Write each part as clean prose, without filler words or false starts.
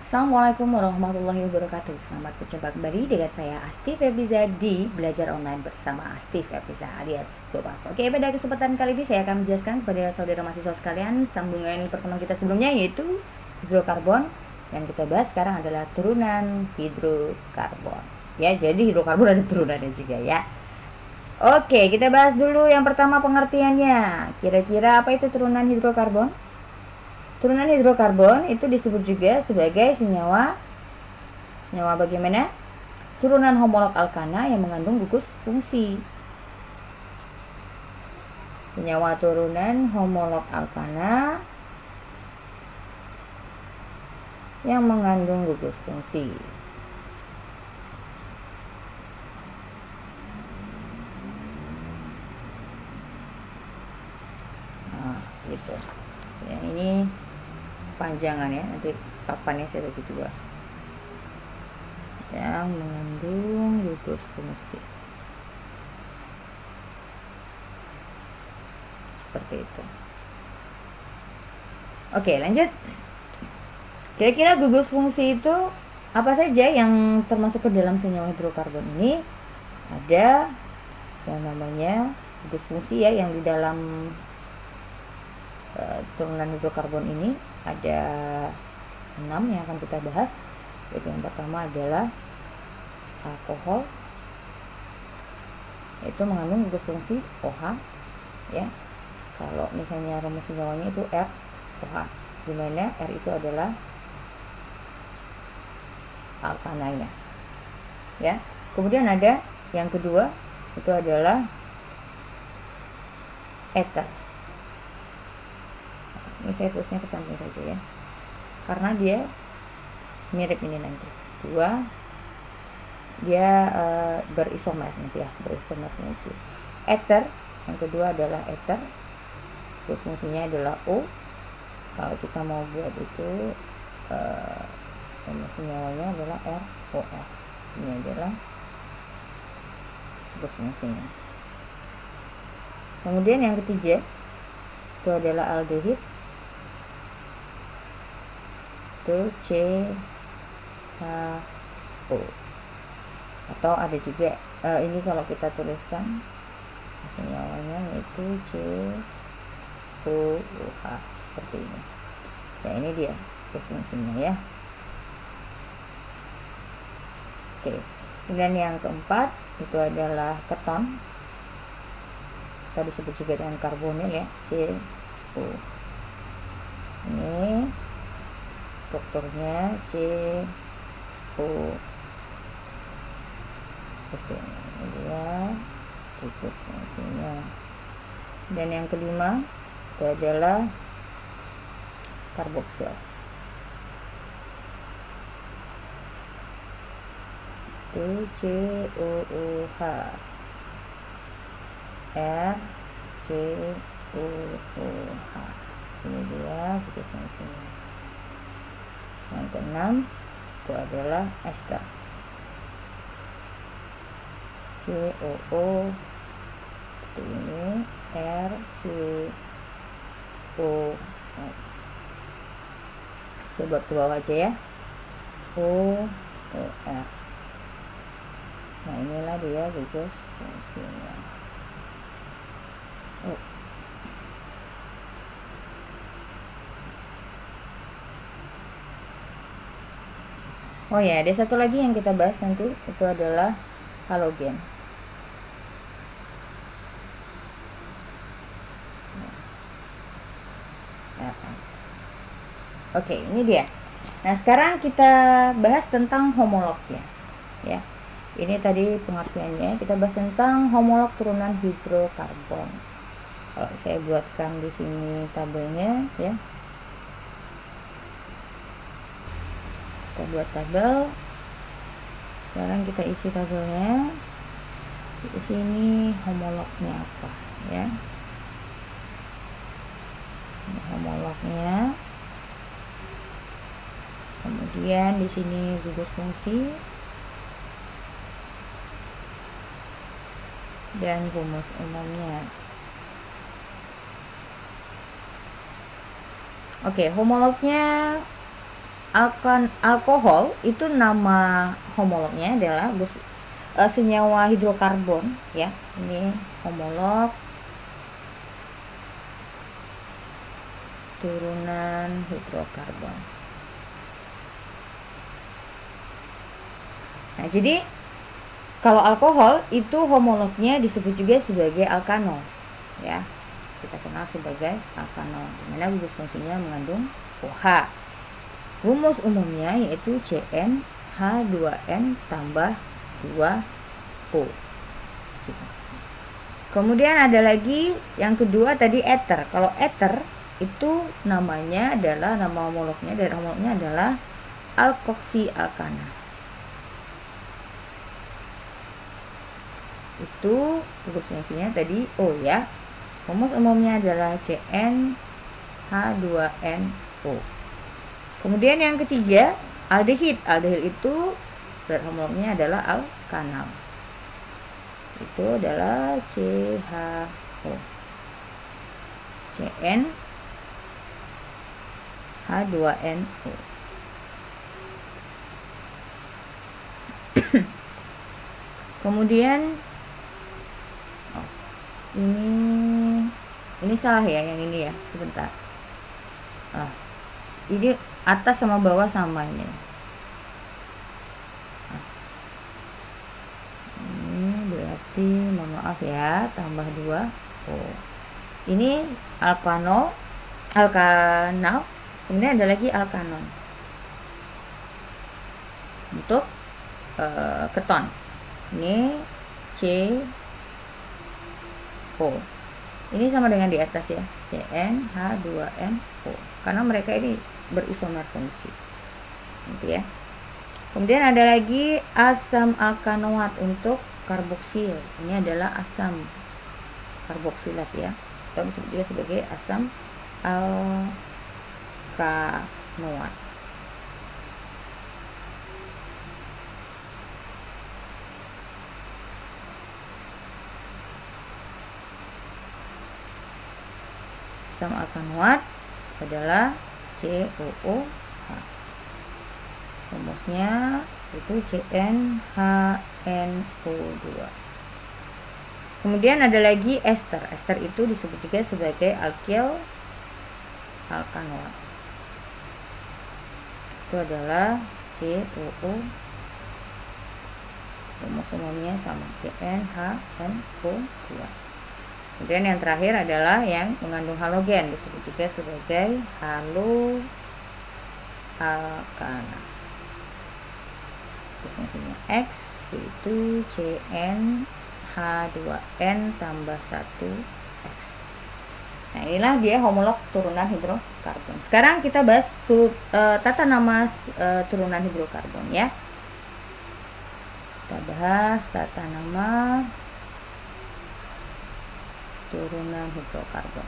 Assalamualaikum warahmatullahi wabarakatuh. Selamat berjumpa kembali dengan saya Asti Febriza di Belajar Online bersama Asti Febriza alias Bobat. Oke, pada kesempatan kali ini saya akan menjelaskan kepada saudara mahasiswa sekalian sambungan pertemuan kita sebelumnya, yaitu hidrokarbon. Yang kita bahas sekarang adalah turunan hidrokarbon. Ya, jadi hidrokarbon ada turunannya juga ya. Oke, kita bahas dulu yang pertama pengertiannya. Kira-kira apa itu turunan hidrokarbon? Turunan hidrokarbon itu disebut juga sebagai senyawa bagaimana? Turunan homolog alkana yang mengandung gugus fungsi. Senyawa turunan homolog alkana yang mengandung gugus fungsi. Nah, gitu. Yang ini panjangan ya, nanti papannya saya bagi dua. Yang mengandung gugus fungsi seperti itu. Oke, lanjut. Kira-kira gugus fungsi itu apa saja yang termasuk ke dalam senyawa hidrokarbon ini? Ada yang namanya gugus fungsi ya, yang di dalam turunan hidrokarbon ini ada 6 yang akan kita bahas. Yaitu yang pertama adalah alkohol, itu mengandung gugus fungsi OH ya. Kalau misalnya rumus senyawanya itu ROH, dimana R itu adalah alkananya ya. Kemudian ada yang kedua, itu adalah ether. Ini saya tulisnya ke samping saja ya, karena dia mirip ini nanti. Dua, dia berisomer nanti ya, berisomer fungsi. Ether, yang kedua adalah ether, terus fungsinya adalah O. Kalau kita mau buat itu senyawanya adalah ROR. Ini adalah terus fungsinya. Kemudian yang ketiga itu adalah aldehid, itu CHO, atau ada juga ini kalau kita tuliskan senyawanya yaitu COOH seperti ini ya. Ini dia fungsinya ya. Oke, kemudian yang keempat itu adalah keton, kita disebut juga dengan karbonil ya, CO. Ini strukturnya CO seperti ini dia gugus fungsinya. Dan yang kelima itu adalah karboksil, itu COOH, RCOOH. Ini dia gugus fungsinya. Yang keenam itu adalah ester, COO seperti ini, RCO. Saya buat ke bawah aja ya, OR. Nah, inilah dia gugus fungsinya. Oh ya, ada satu lagi yang kita bahas nanti, itu adalah halogen. Oke, ini dia. Nah, sekarang kita bahas tentang homolognya ya. Ini tadi pengertiannya, kita bahas tentang homolog turunan hidrokarbon. Kalau saya buatkan di sini tabelnya ya. Kita buat tabel. Sekarang kita isi tabelnya. Di sini homolognya apa ya? Ini homolognya. Kemudian di sini gugus fungsi dan rumus umumnya. Oke, homolognya Alkohol itu nama homolognya adalah senyawa hidrokarbon ya. Ini homolog turunan hidrokarbon. Nah, jadi kalau alkohol itu homolognya disebut juga sebagai alkanol ya. Kita kenal sebagai alkanol, dimana gugus fungsinya mengandung OH. Rumus umumnya yaitu CnH2n tambah 2O. Kemudian ada lagi yang kedua tadi ether. Kalau ether itu namanya adalah, nama homolognya dari homolognya adalah alkoksi-alkana. Itu gugus fungsinya tadi O ya. Rumus umumnya adalah CnH2nO. Kemudian yang ketiga, aldehid. Aldehid itu dari homolognya adalah alkanal. Itu adalah CHO. CnH2nO. Kemudian ini salah ya, yang ini ya, sebentar. Ini atas sama bawah sama ini. Ini berarti, mohon maaf ya, tambah 2 ini alkanal, kemudian ada lagi alkanon untuk keton. Ini CO. Ini sama dengan di atas ya, CnH2nO, karena mereka ini berisomer fungsi. Gitu ya. Kemudian ada lagi asam alkanoat untuk karboksil. Ini adalah asam karboksilat ya, atau disebut juga sebagai asam alkanoat. Asam alkanoat adalah COOH. Rumusnya itu CnHnO2. Kemudian ada lagi ester. Ester itu disebut juga sebagai alkyl alkanoat. Itu adalah COO. Rumus umumnya sama, CnHnO2. Kemudian yang terakhir adalah yang mengandung halogen, disebut juga sebagai haloalkana. Fungsinya X itu CnH2n tambah 1X. Nah, inilah dia homolog turunan hidrokarbon. Sekarang kita bahas tata nama turunan hidrokarbon ya. Kita bahas tata nama turunan hidrokarbon.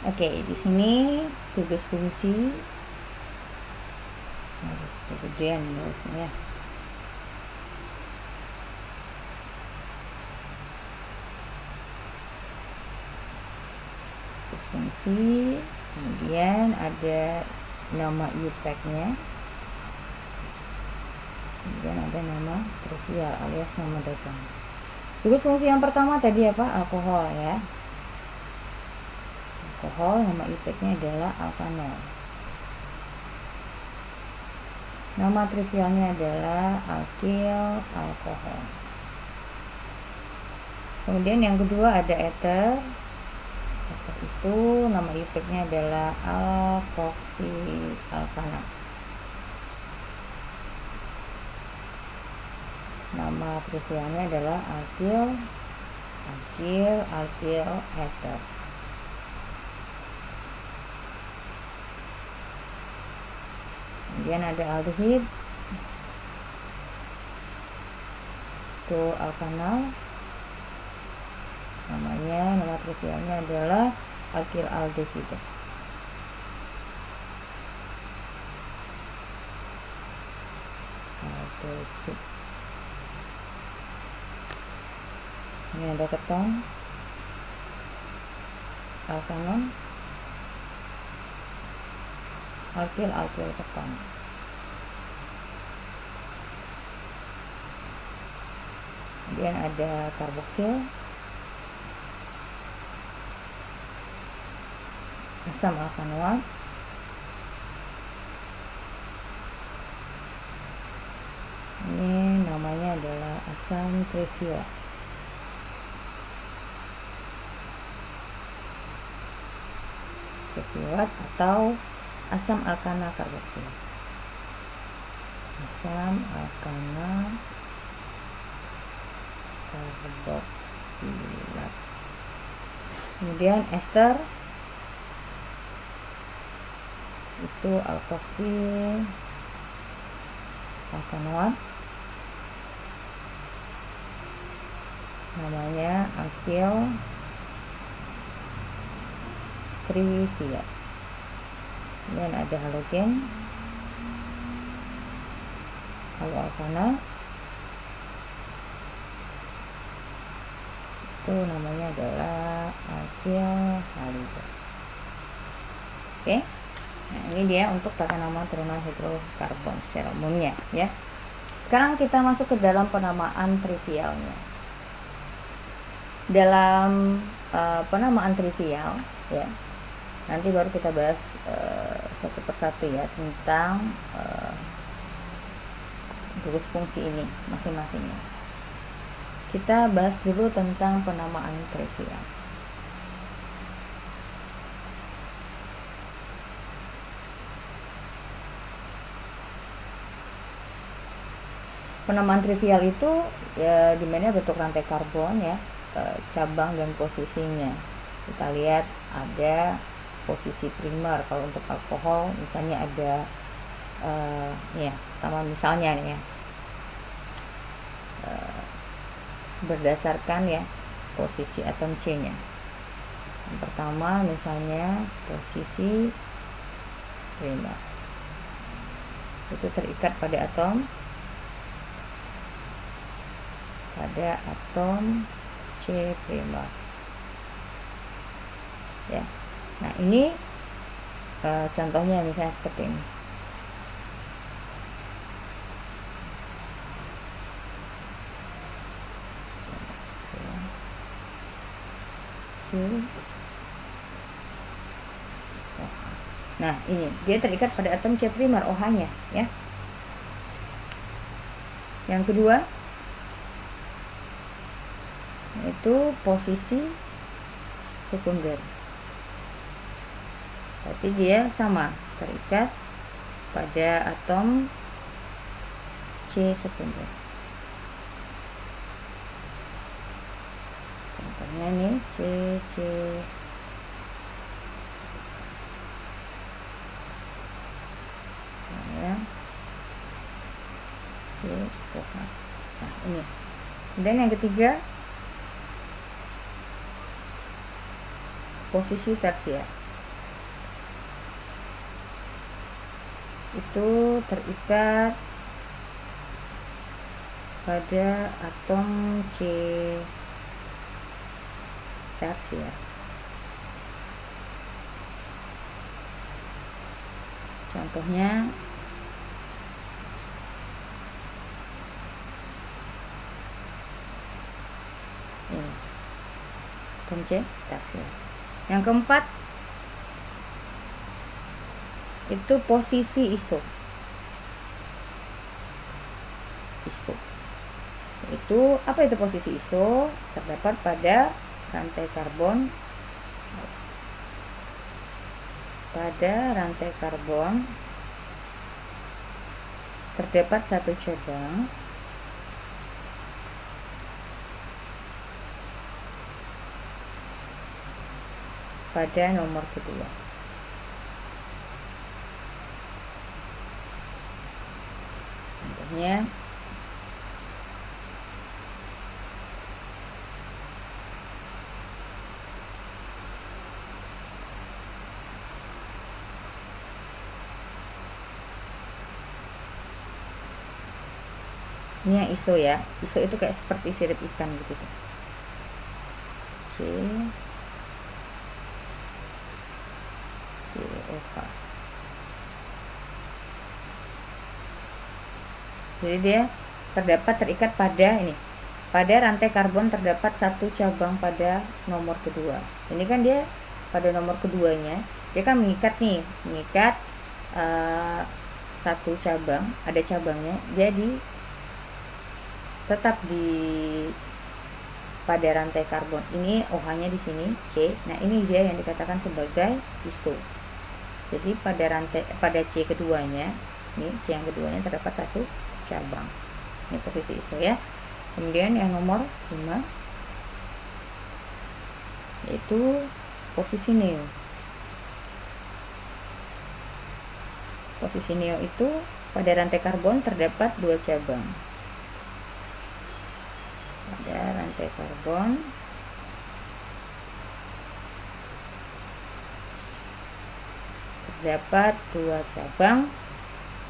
Oke, di sini gugus fungsi. Kemudian ya. Gugus fungsi, kemudian ada nama IUPAC-nya. Kemudian ada nama trivial alias nama dagang. Gugus fungsi yang pertama tadi apa? Alkohol ya. Alkohol, nama IUPAC-nya adalah alkanol. Nama trivialnya adalah alkyl alkohol. Kemudian yang kedua ada ether. Ether itu nama IUPAC-nya adalah alkoksi-alkana. Nama trivialnya adalah alkyl ether. Kemudian ada aldehid, itu alkanal. Nama trivialnya adalah alkyl aldehida. Ini ada keton, alkanon, alkil keton. Kemudian ada karboksil, asam alkanoat, ini namanya adalah asam trivial. Trivial atau asam alkana karboksil. Asam alkana karboksilat. Kemudian ester itu alkoxil alkanoat, namanya alkyl trivial. Kemudian ada halogen, haloalkana, itu namanya adalah alkyl halida. Oke. Nah, ini dia untuk tata nama turunan hidrokarbon secara umumnya ya. Sekarang kita masuk ke dalam penamaan trivialnya. Dalam penamaan trivial ya, nanti baru kita bahas satu persatu ya tentang gugus fungsi ini masing-masingnya. Kita bahas dulu tentang penamaan trivial. Penamaan trivial itu ya dimana bentuk rantai karbon ya, cabang dan posisinya. Kita lihat ada posisi primer. Kalau untuk alkohol misalnya ada ya pertama misalnya nih ya, berdasarkan ya posisi atom C nya. Yang pertama misalnya posisi primer itu terikat pada atom C primer ya. Nah ini contohnya misalnya seperti ini. Nah ini dia terikat pada atom C primer OH nya ya. Yang kedua itu posisi sekunder, berarti dia sama terikat pada atom C sekunder. Contohnya nih C ya, OH. Nah ini. Dan yang ketiga posisi tersier itu terikat pada atom C tersier. Contohnya ini atom C tersier. Yang keempat itu posisi iso. Itu apa itu posisi iso? Terdapat pada rantai karbon. Terdapat satu cabang pada nomor kedua. Contohnya ini yang iso ya. Iso itu kayak seperti sirip ikan gitu. COH. Jadi dia terikat pada ini. Pada rantai karbon terdapat satu cabang pada nomor kedua. Ini kan dia pada nomor keduanya, dia kan mengikat satu cabang, ada cabangnya. Jadi tetap pada rantai karbon ini OH-nya di sini C. Nah, ini dia yang dikatakan sebagai iso. Jadi pada C keduanya, ini C yang keduanya terdapat satu cabang. Ini posisi iso ya. Kemudian yang nomor 5 yaitu posisi neo. Posisi neo itu pada rantai karbon terdapat 2 cabang. Pada rantai karbon terdapat 2 cabang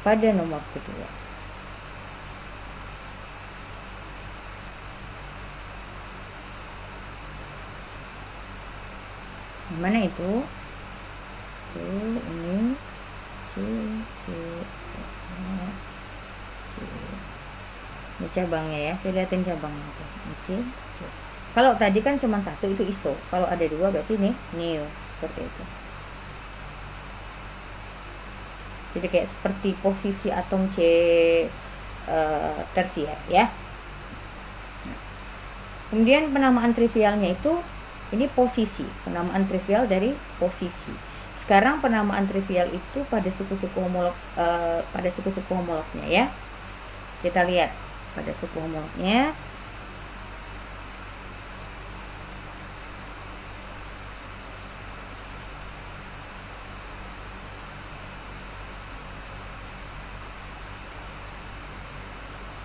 pada nomor kedua. Mana itu? Ini C. Ini cabangnya ya, saya lihatin cabangnya aja. C. Kalau tadi kan cuma satu itu iso, kalau ada 2 berarti ini neo, seperti itu. Jadi kayak seperti posisi atom C tersier ya. Kemudian penamaan trivialnya itu ini posisi, penamaan trivial dari posisi. Sekarang penamaan trivial itu pada suku-suku homolognya ya. Kita lihat pada suku homolognya.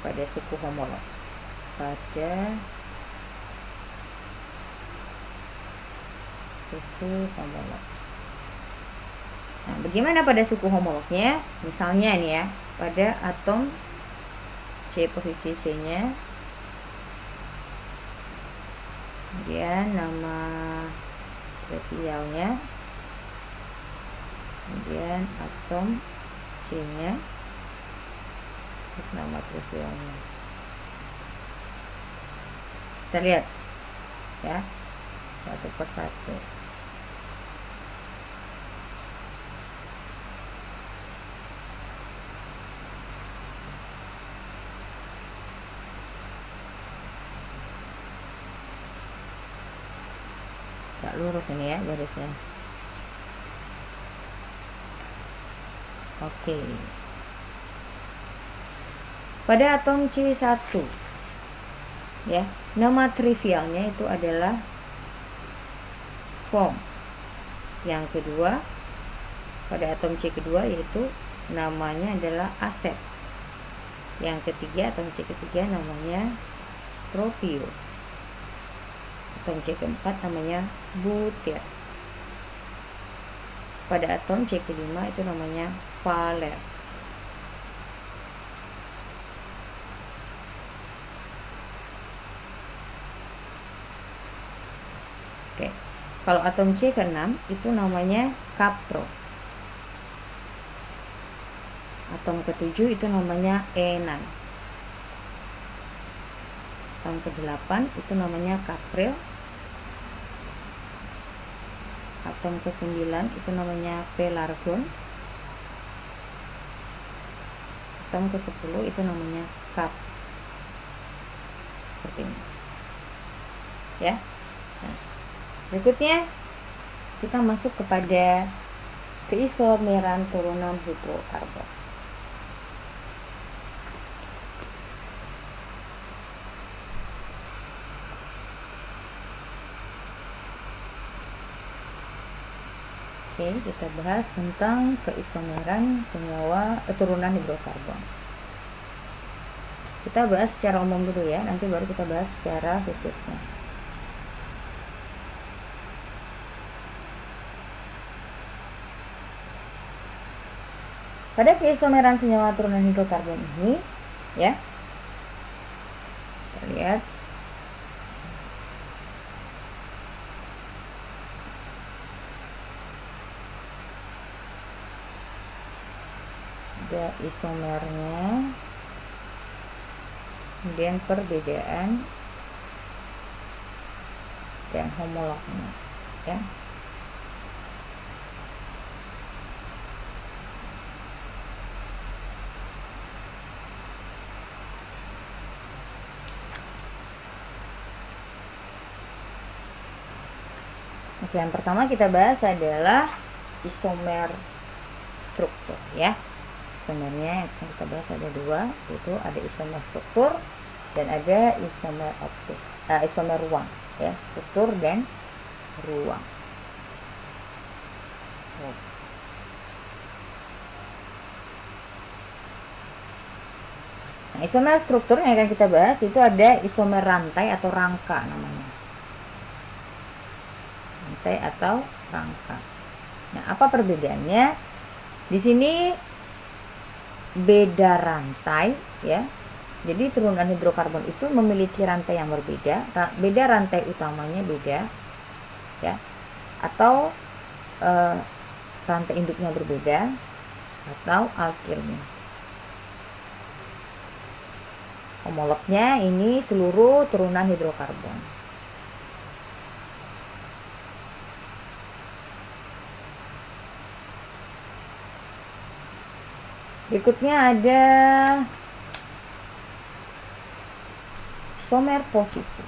Pada suku homolog. Pada suku homolog. Nah, bagaimana pada suku homolognya? Misalnya nih ya, pada atom C, posisi C-nya, kemudian nama trivialnya, kemudian atom C-nya, terus nama trivialnya. Kita lihat ya, satu persatu. Gak lurus ini ya garisnya. Oke. Pada atom C1 ya, nama trivialnya itu adalah form. Yang kedua, pada atom C kedua yaitu namanya adalah aset. Yang ketiga, atom C ketiga namanya propio. Atom C keempat namanya butir. Pada atom C kelima itu namanya valer. Oke. Kalau atom C ke-6 itu namanya kapro. Atom ke-7 itu namanya enan. Atom ke-8 itu namanya kapril. Atom ke-9 itu namanya pelargon. Atom ke-10 itu namanya kap. Seperti ini. Ya. Nah, berikutnya kita masuk kepada keisomeran turunan hidrokarbon. Oke, kita bahas tentang keisomeran senyawa turunan hidrokarbon. Kita bahas secara umum dulu ya, nanti baru kita bahas secara khususnya. Pada keisomeran senyawa turunan hidrokarbon ini ya, kita lihat ada isomernya, kemudian perbedaan dan homolognya ya. Oke, yang pertama kita bahas adalah isomer struktur ya. Isomernya yang kita bahas ada dua, yaitu ada isomer struktur dan ada isomer optis, isomer ruang ya, struktur dan ruang. Nah, isomer struktur yang akan kita bahas itu ada isomer rantai atau rangka namanya. Rantai atau rangka. Nah, apa perbedaannya? Di sini beda rantai ya. Jadi turunan hidrokarbon itu memiliki rantai yang berbeda. Beda rantai utamanya beda ya. Atau rantai induknya berbeda atau alkilnya. Homolognya ini seluruh turunan hidrokarbon. Berikutnya ada isomer posisi.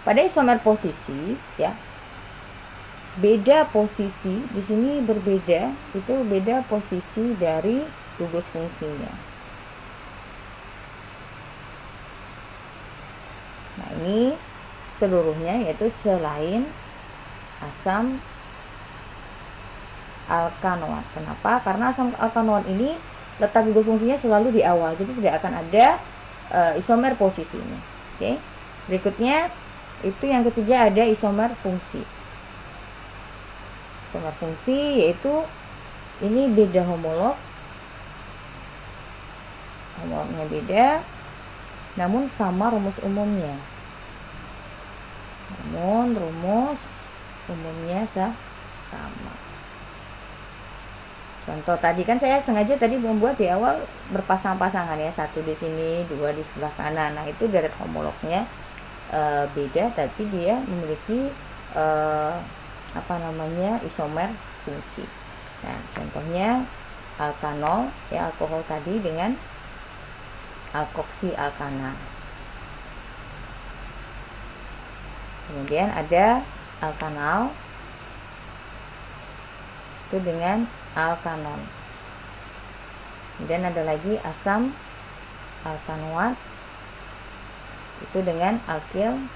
Pada isomer posisi ya, beda posisi di sini berbeda, itu beda posisi dari gugus fungsinya. Nah, ini seluruhnya yaitu selain asam alkanoat. Kenapa? Karena asam alkanoat ini letak gugus fungsinya selalu di awal, jadi tidak akan ada isomer posisi ini. Oke. Berikutnya itu yang ketiga ada isomer fungsi. Isomer fungsi yaitu ini beda homolog. Homolognya beda, namun sama rumus umumnya. Namun rumus umumnya sama. Contoh tadi kan saya sengaja tadi membuat di awal berpasang-pasangan ya, satu di sini, dua di sebelah kanan. Nah, itu deret homolognya beda, tapi dia memiliki isomer fungsi. Nah, contohnya alkanol ya, alkohol tadi dengan alkoksi alkana. Kemudian ada alkanal itu dengan alkanon. Kemudian ada lagi asam alkanoat itu dengan alkil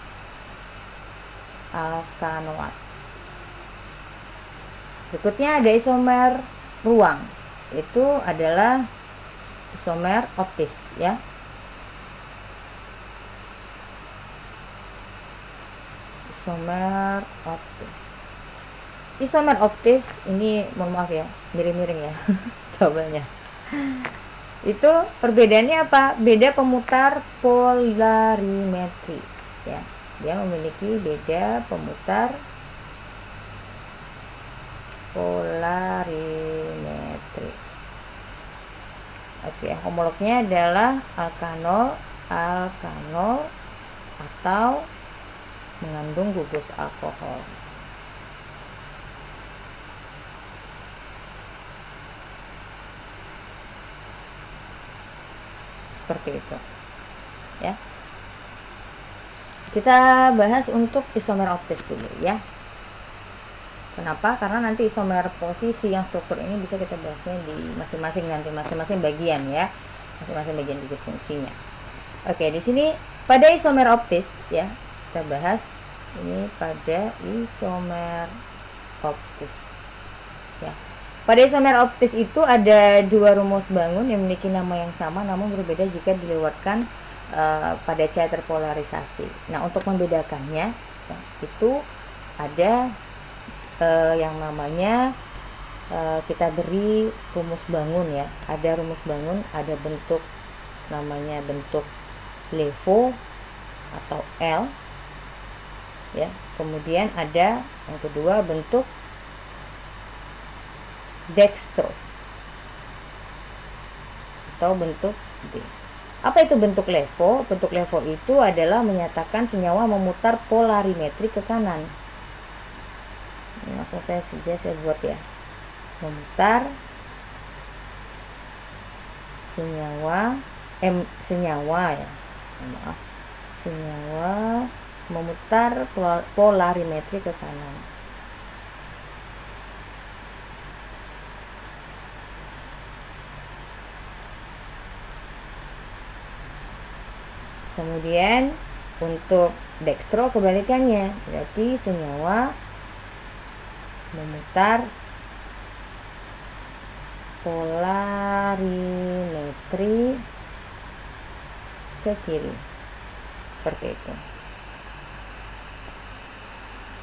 alkanoat. Berikutnya ada isomer ruang, itu adalah isomer optis ya. Isomer optis. Isomer optis ini mohon maaf ya, miring-miring ya tabelnya. Itu perbedaannya apa? Beda pemutar polarimetri ya. Dia memiliki beda pemutar polarimetri. Oke, homolognya adalah alkanol atau mengandung gugus alkohol. Seperti itu ya. Kita bahas untuk isomer optis dulu ya. Kenapa? Karena nanti isomer posisi yang struktur ini bisa kita bahasnya di masing-masing bagian ya, masing-masing bagian gugus fungsinya. Oke, di sini pada isomer optis ya, kita bahas ini pada isomer optis ya. Pada isomer optis itu ada dua rumus bangun yang memiliki nama yang sama namun berbeda jika dilewatkan pada cahaya terpolarisasi. Nah, untuk membedakannya ya, itu ada yang namanya kita beri rumus bangun ya. Ada rumus bangun, ada bentuk namanya bentuk LeFou atau L ya. Kemudian ada yang kedua bentuk dextro atau bentuk D. Apa itu bentuk LeVo? Bentuk LeVo itu adalah menyatakan senyawa memutar polarimetri ke kanan. Ini maksud saya buat ya, memutar senyawa ya, maaf, senyawa memutar polarimetri ke kanan. Kemudian untuk dextro kebalikannya, berarti senyawa memutar polarimetri ke kiri, seperti itu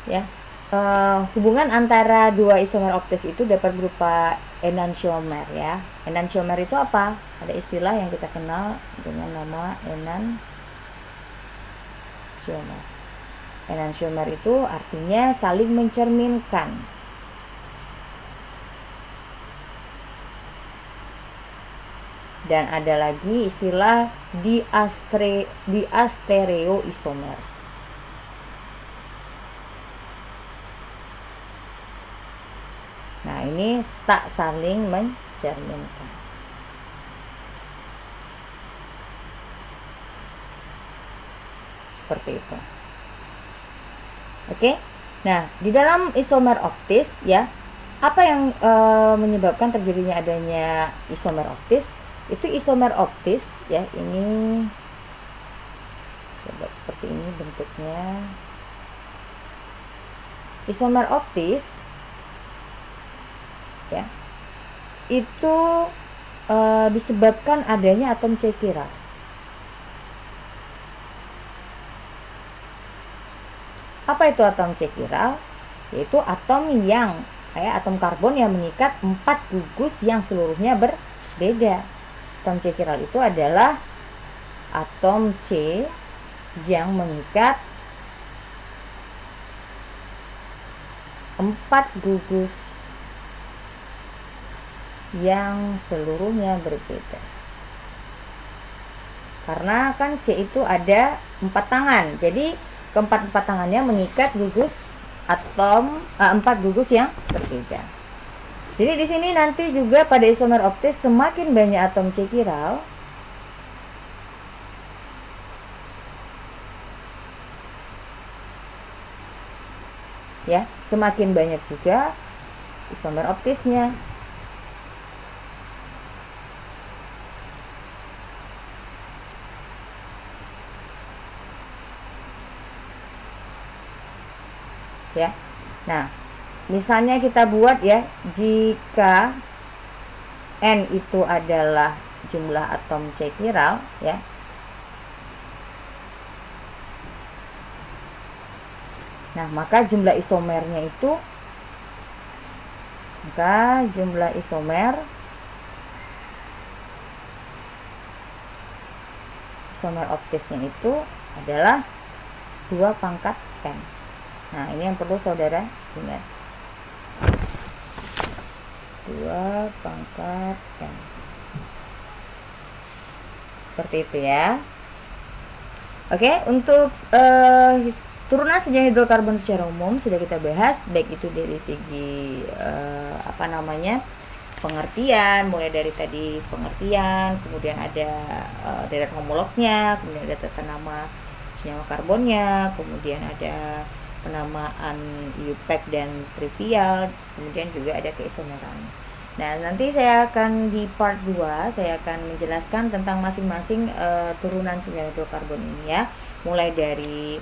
ya. Hubungan antara dua isomer optis itu dapat berupa enantiomer ya. Enantiomer itu apa? Ada istilah yang kita kenal dengan nama enantiomer. Enantiomer itu artinya saling mencerminkan. Dan ada lagi istilah diastereoisomer. Nah, ini tak saling mencerminkan. Seperti itu. Oke. Nah, di dalam isomer optis ya, apa yang menyebabkan terjadinya adanya isomer optis? Itu isomer optis ya, ini coba seperti ini bentuknya. Isomer optis ya, itu disebabkan adanya atom C chiral. Apa itu atom C chiral? Yaitu atom yang atom karbon yang mengikat 4 gugus yang seluruhnya berbeda. Atom C chiral itu adalah atom C yang mengikat 4 gugus yang seluruhnya berbeda. Karena kan C itu ada 4 tangan, jadi keempat tangannya mengikat gugus atom 4 gugus yang berbeda. Jadi di sini nanti juga pada isomer optis semakin banyak atom C chiral, ya, semakin banyak juga isomer optisnya. Ya. Nah, misalnya kita buat ya, jika N itu adalah jumlah atom C chiral ya. Nah, maka jumlah isomernya itu isomer optisnya itu adalah 2 pangkat N. Nah, ini yang perlu saudara ingat. 2 pangkat N. Seperti itu ya. Oke, untuk turunan senyawa hidrokarbon secara umum sudah kita bahas, baik itu dari segi pengertian, mulai dari tadi pengertian, kemudian ada deret homolognya, kemudian ada tata nama senyawa karbonnya, kemudian ada penamaan IUPAC dan trivial, kemudian juga ada keisomeran. Nah, nanti saya akan di part 2 saya akan menjelaskan tentang masing-masing turunan senyawa hidrokarbon ini ya, mulai dari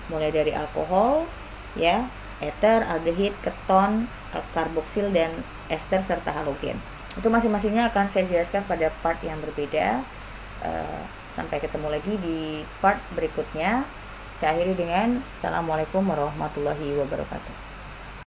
mulai dari alkohol ya, ether, aldehid, keton, karboksil dan ester serta halogen. Itu masing-masingnya akan saya jelaskan pada part yang berbeda. Sampai ketemu lagi di part berikutnya. Saya akhiri dengan Assalamualaikum warahmatullahi wabarakatuh.